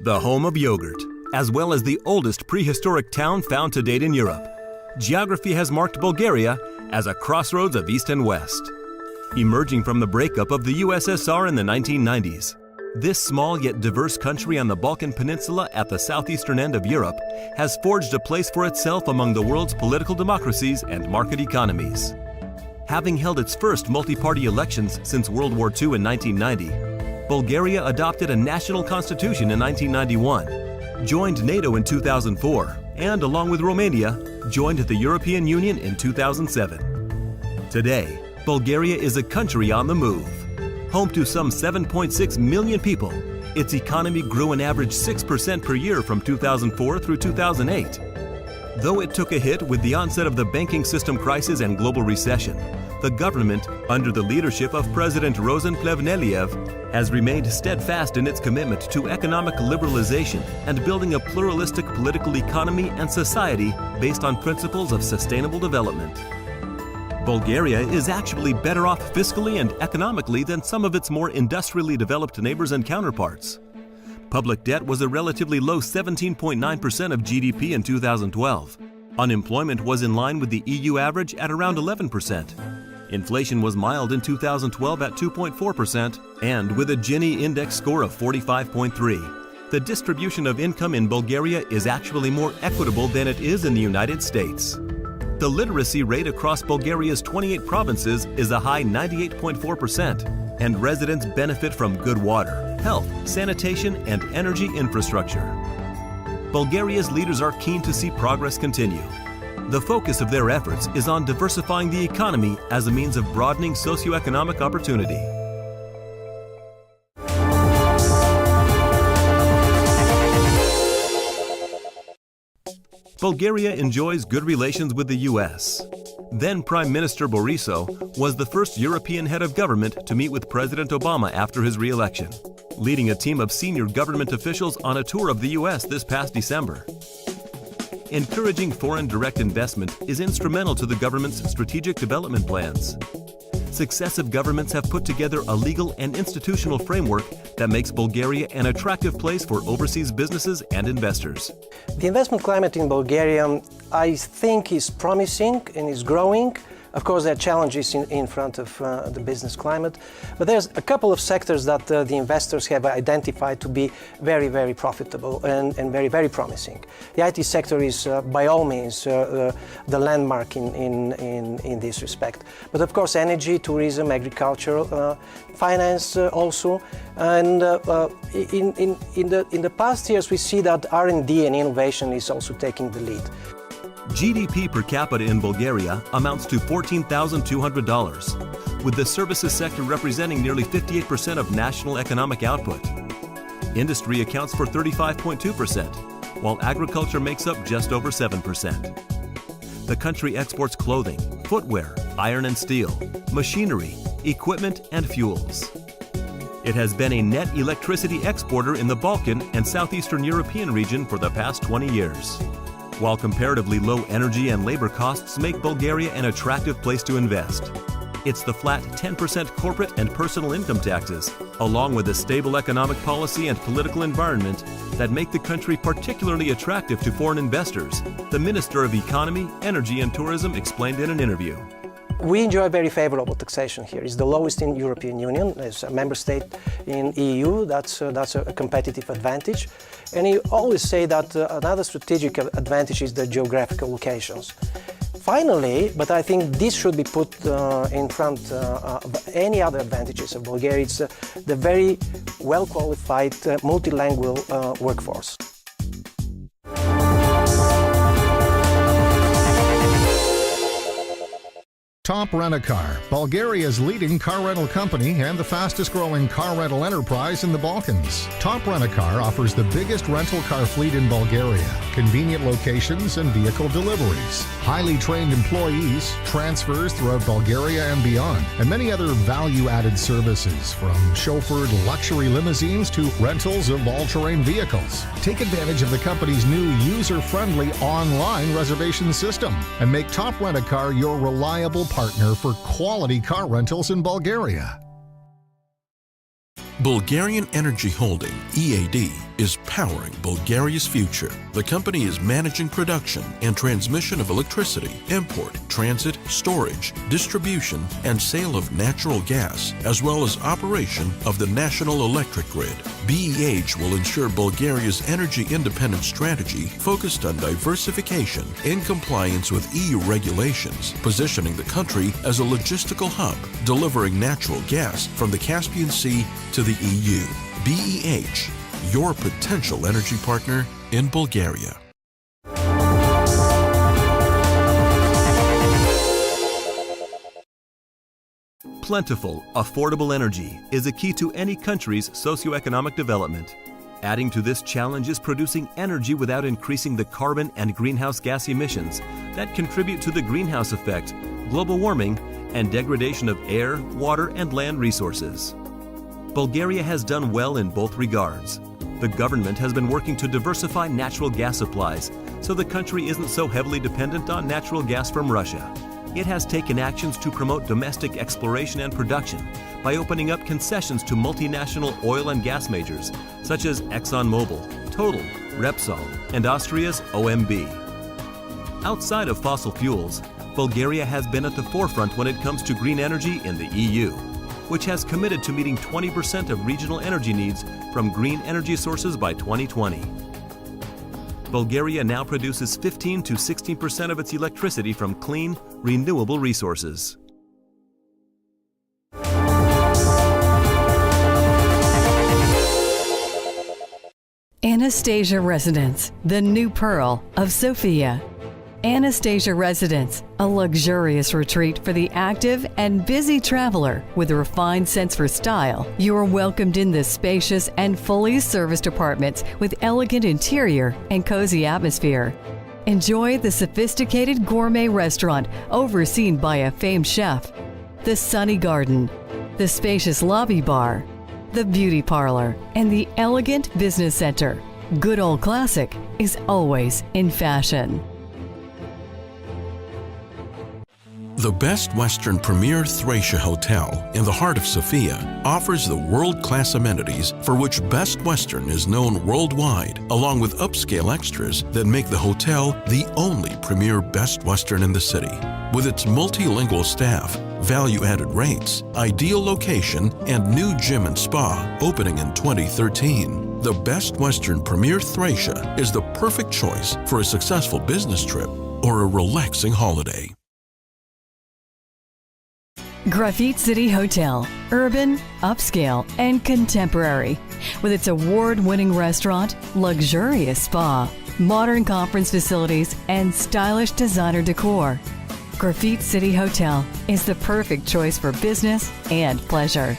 the home of yogurt, as well as the oldest prehistoric town found to date in Europe. Geography has marked Bulgaria as a crossroads of East and West. Emerging from the breakup of the USSR in the 1990s, this small yet diverse country on the Balkan Peninsula at the southeastern end of Europe has forged a place for itself among the world's political democracies and market economies. Having held its first multi-party elections since World War II in 1990, Bulgaria adopted a national constitution in 1991, joined NATO in 2004, and along with Romania, joined the European Union in 2007. Today, Bulgaria is a country on the move. Home to some 7.6 million people, its economy grew an average 6% per year from 2004 through 2008. Though it took a hit with the onset of the banking system crisis and global recession, the government, under the leadership of President Rosen Plevneliev, has remained steadfast in its commitment to economic liberalization and building a pluralistic political economy and society based on principles of sustainable development. Bulgaria is actually better off fiscally and economically than some of its more industrially developed neighbors and counterparts. Public debt was a relatively low 17.9% of GDP in 2012. Unemployment was in line with the EU average at around 11%. Inflation was mild in 2012 at 2.4%, and with a Gini index score of 45.3. The distribution of income in Bulgaria is actually more equitable than it is in the United States. The literacy rate across Bulgaria's 28 provinces is a high 98.4%, and residents benefit from good water, health, sanitation, and energy infrastructure. Bulgaria's leaders are keen to see progress continue. The focus of their efforts is on diversifying the economy as a means of broadening socioeconomic opportunity. Bulgaria enjoys good relations with the U.S. Then Prime Minister Borisov was the first European head of government to meet with President Obama after his re-election, leading a team of senior government officials on a tour of the U.S. this past December. Encouraging foreign direct investment is instrumental to the government's strategic development plans. Successive governments have put together a legal and institutional framework that makes Bulgaria an attractive place for overseas businesses and investors. The investment climate in Bulgaria, I think, is promising and is growing. Of course, there are challenges in front of the business climate, but there's a couple of sectors that the investors have identified to be very, very profitable and very, very promising. The IT sector is, by all means, the landmark in this respect. But of course, energy, tourism, agriculture, finance also, and in the past years, we see that R&D and innovation is also taking the lead. GDP per capita in Bulgaria amounts to $14,200, with the services sector representing nearly 58% of national economic output. Industry accounts for 35.2%, while agriculture makes up just over 7%. The country exports clothing, footwear, iron and steel, machinery, equipment, and fuels. It has been a net electricity exporter in the Balkan and Southeastern European region for the past 20 years. While comparatively low energy and labor costs make Bulgaria an attractive place to invest. It's the flat 10% corporate and personal income taxes, along with a stable economic policy and political environment, that make the country particularly attractive to foreign investors, the Minister of Economy, Energy and Tourism explained in an interview. We enjoy very favorable taxation here. It's the lowest in European Union. As a member state in EU, that's a competitive advantage. And you always say that another strategic advantage is the geographical locations. Finally, but I think this should be put in front of any other advantages of Bulgaria, it's the very well-qualified multilingual workforce. Top Rent-A-Car, Bulgaria's leading car rental company and the fastest growing car rental enterprise in the Balkans. Top Rent-A-Car offers the biggest rental car fleet in Bulgaria, convenient locations and vehicle deliveries, highly trained employees, transfers throughout Bulgaria and beyond, and many other value-added services, from chauffeured luxury limousines to rentals of all-terrain vehicles. Take advantage of the company's new user-friendly online reservation system and make Top Rent-A-Car your reliable partner for quality car rentals in Bulgaria. Bulgarian Energy Holding, EAD, is powering Bulgaria's future. The company is managing production and transmission of electricity, import, transit, storage, distribution, and sale of natural gas, as well as operation of the national electric grid. BEH will ensure Bulgaria's energy independence strategy focused on diversification in compliance with EU regulations, positioning the country as a logistical hub, delivering natural gas from the Caspian Sea to the EU. BEH, your potential energy partner in Bulgaria. Plentiful, affordable energy is a key to any country's socioeconomic development. Adding to this challenge is producing energy without increasing the carbon and greenhouse gas emissions that contribute to the greenhouse effect, global warming, and degradation of air, water, and land resources. Bulgaria has done well in both regards. The government has been working to diversify natural gas supplies so the country isn't so heavily dependent on natural gas from Russia. It has taken actions to promote domestic exploration and production by opening up concessions to multinational oil and gas majors such as ExxonMobil, Total, Repsol, and Austria's OMV. Outside of fossil fuels, Bulgaria has been at the forefront when it comes to green energy in the EU, which has committed to meeting 20% of regional energy needs from green energy sources by 2020. Bulgaria now produces 15 to 16% of its electricity from clean, renewable resources. Anastasia Residence, the new pearl of Sofia. Anastasia Residence, a luxurious retreat for the active and busy traveler with a refined sense for style. You are welcomed in the spacious and fully serviced apartments with elegant interior and cozy atmosphere. Enjoy the sophisticated gourmet restaurant overseen by a famed chef, the sunny garden, the spacious lobby bar, the beauty parlor, and the elegant business center. Good old classic is always in fashion. The Best Western Premier Thracia Hotel in the heart of Sofia offers the world-class amenities for which Best Western is known worldwide, along with upscale extras that make the hotel the only premier Best Western in the city. With its multilingual staff, value-added rates, ideal location, and new gym and spa opening in 2013, the Best Western Premier Thracia is the perfect choice for a successful business trip or a relaxing holiday. Graphite City Hotel, urban, upscale, and contemporary. With its award-winning restaurant, luxurious spa, modern conference facilities, and stylish designer decor, Graphite City Hotel is the perfect choice for business and pleasure.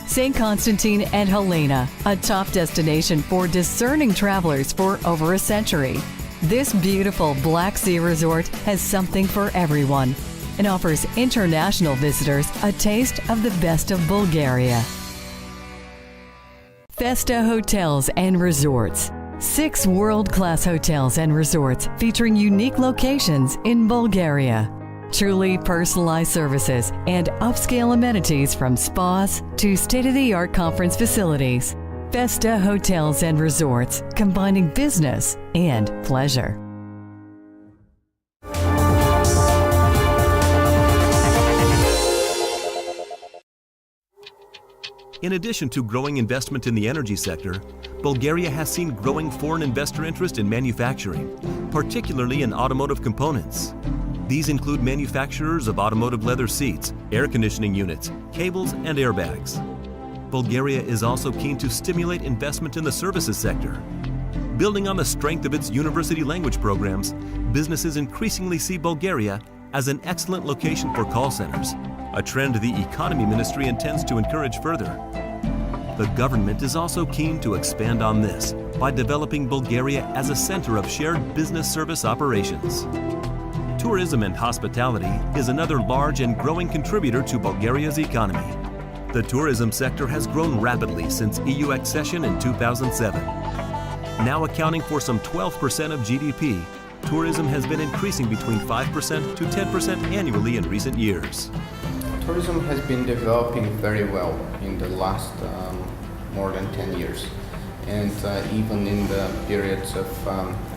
St. Constantine and Helena, a top destination for discerning travelers for over a century. This beautiful Black Sea resort has something for everyone and offers international visitors a taste of the best of Bulgaria. Festa Hotels and Resorts. 6 world-class hotels and resorts featuring unique locations in Bulgaria. Truly personalized services and upscale amenities from spas to state-of-the-art conference facilities. Festa Hotels and Resorts, combining business and pleasure. In addition to growing investment in the energy sector, Bulgaria has seen growing foreign investor interest in manufacturing, particularly in automotive components. These include manufacturers of automotive leather seats, air conditioning units, cables, and airbags. Bulgaria is also keen to stimulate investment in the services sector. Building on the strength of its university language programs, businesses increasingly see Bulgaria as an excellent location for call centers, a trend the Economy Ministry intends to encourage further. The government is also keen to expand on this by developing Bulgaria as a center of shared business service operations. Tourism and hospitality is another large and growing contributor to Bulgaria's economy. The tourism sector has grown rapidly since EU accession in 2007. Now accounting for some 12% of GDP, tourism has been increasing between 5% to 10% annually in recent years. Tourism has been developing very well in the last more than 10 years. And even in the periods of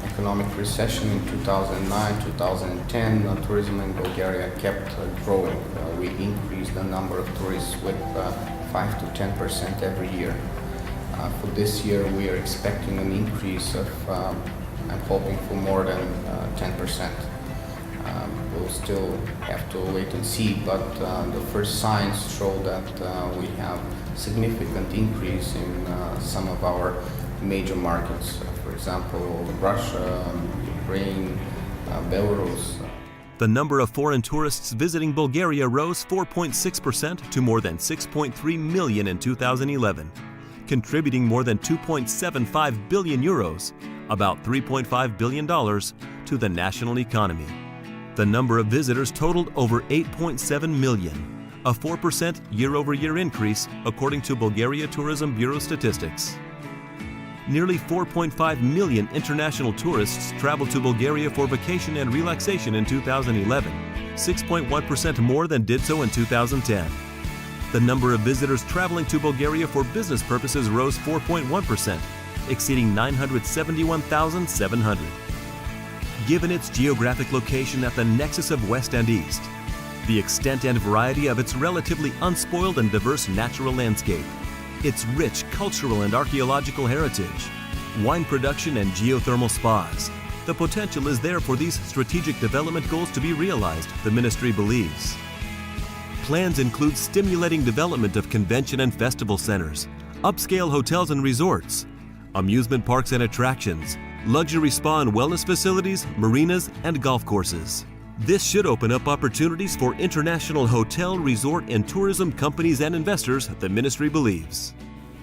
economic recession in 2009, 2010, tourism in Bulgaria kept growing. We increased the number of tourists with 5 to 10% every year. For this year, we are expecting an increase of, I'm hoping for more than 10%. We'll still have to wait and see, but the first signs show that we have significant increase in some of our major markets. For example, Russia, Ukraine, Belarus. The number of foreign tourists visiting Bulgaria rose 4.6% to more than 6.3 million in 2011, contributing more than 2.75 billion euros, about $3.5 billion, to the national economy. The number of visitors totaled over 8.7 million, a 4% year-over-year increase according to Bulgaria Tourism Bureau statistics. Nearly 4.5 million international tourists traveled to Bulgaria for vacation and relaxation in 2011, 6.1% more than did so in 2010. The number of visitors traveling to Bulgaria for business purposes rose 4.1%, exceeding 971,700. Given its geographic location at the nexus of West and East, the extent and variety of its relatively unspoiled and diverse natural landscape, its rich cultural and archaeological heritage, wine production and geothermal spas, the potential is there for these strategic development goals to be realized, the ministry believes. Plans include stimulating development of convention and festival centers, upscale hotels and resorts, amusement parks and attractions, luxury spa and wellness facilities, marinas, and golf courses. This should open up opportunities for international hotel, resort, and tourism companies and investors, the ministry believes.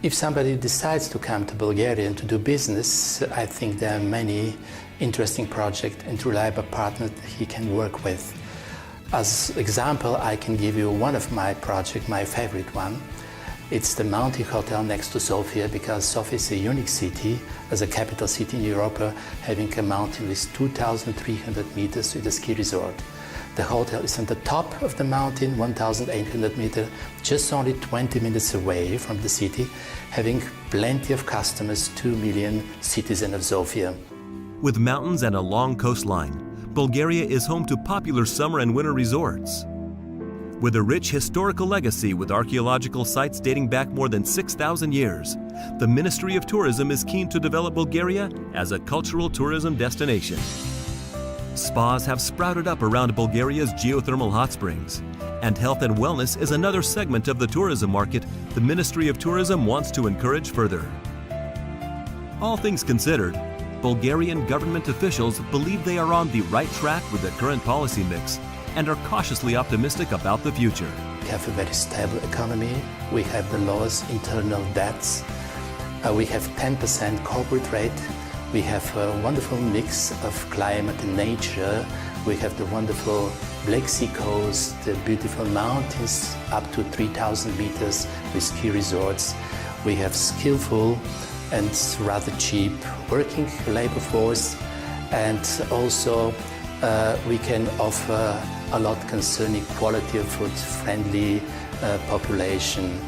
If somebody decides to come to Bulgaria and to do business, I think there are many interesting projects and reliable partners that he can work with. As example, I can give you one of my projects, my favorite one. It's the Mountain Hotel next to Sofia, because Sofia is a unique city, as a capital city in Europe, having a mountain with 2,300 meters with a ski resort. The hotel is on the top of the mountain, 1,800 meters, just only 20 minutes away from the city, having plenty of customers, 2 million citizens of Sofia. With mountains and a long coastline, Bulgaria is home to popular summer and winter resorts. With a rich historical legacy with archaeological sites dating back more than 6,000 years, the Ministry of Tourism is keen to develop Bulgaria as a cultural tourism destination. Spas have sprouted up around Bulgaria's geothermal hot springs, and health and wellness is another segment of the tourism market the Ministry of Tourism wants to encourage further. All things considered, Bulgarian government officials believe they are on the right track with the current policy mix and are cautiously optimistic about the future. We have a very stable economy. We have the lowest internal debts. We have 10% corporate rate. We have a wonderful mix of climate and nature. We have the wonderful Black Sea coast, the beautiful mountains up to 3,000 meters with ski resorts. We have skillful and rather cheap working labor force, and also we can offer a lot concerning quality of food, friendly population.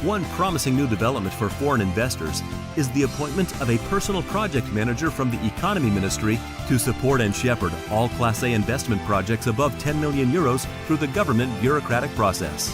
One promising new development for foreign investors is the appointment of a personal project manager from the Economy Ministry to support and shepherd all Class A investment projects above 10 million euros through the government bureaucratic process.